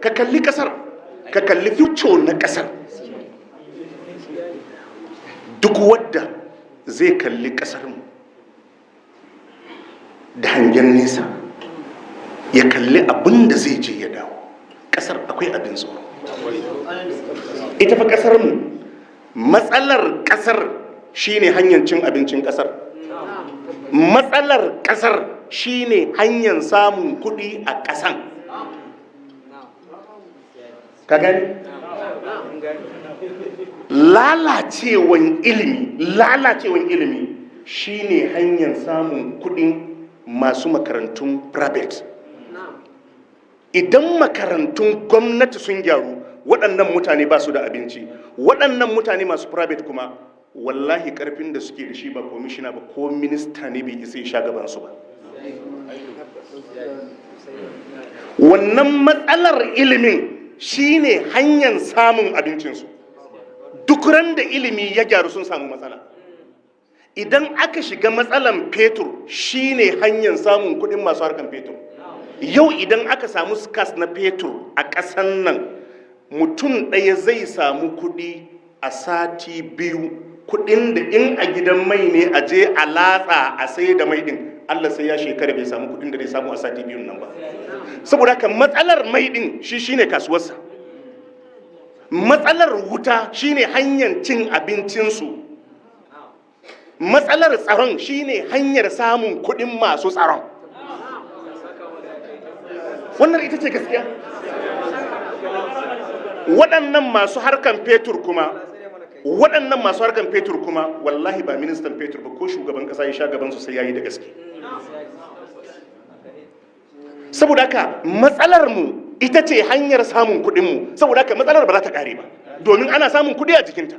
ka kalli kasar, ka kalli future na kasar. Duk wadda zai kalli kasarmu da hangen nesa, ya kalli abin da zai je ya dawo, kasar akwai abin tsoro. Ita fa kasarmu, matsalar kasar shine hanyar cin abincin kasar, matsalar kasar shine hanyar samun kuɗi a kasan. Ka gani? Lalacewan ilimi shine hanyar samun kuɗin masu makarantun private. Idan makarantun gwamnati sun gyaru, waɗannan mutane ba su da abinci, waɗannan mutane masu private kuma wallahi ƙarfin da suke da shi ba komishina ba ko minista ne bai isa ya sha gabansu ba. Wannan matsalar ilimin shine hanyar samun abincinsu. Duk ran da ilimi ya gyaru sun samu matsala. Idan aka shiga matsalan fetur shine hanyar samun kuɗin masu harkan fetur. Yau idan aka samu skas na fetur a ƙasan nan, mutum ɗaya zai samu kuɗi a sati biyu, kuɗin da in a gidan mai ne a je a latsa a sai da mai ɗin, Allah sai ya shekara bai samu kuɗin da zai samu a sati biyun nan ba. Saboda haka matsalar mai ɗin shi shine kasuwarsa, matsalar wuta shine hanyar cin abincinsu, matsalar tsaron shine hanyar samun kuɗin masu tsaron. Wannan ita ce gaskiya. Waɗannan masu harkan fetur kuma wallahi ba ministan fetur ba ko shugaban ƙasa ya sha gabansu sai yayi da gaske. Saboda haka matsalar mu ita ce hanyar samun kuɗin mu, saboda haka matsalar ba za ta ƙare ba domin ana samun kuɗi a jikinta.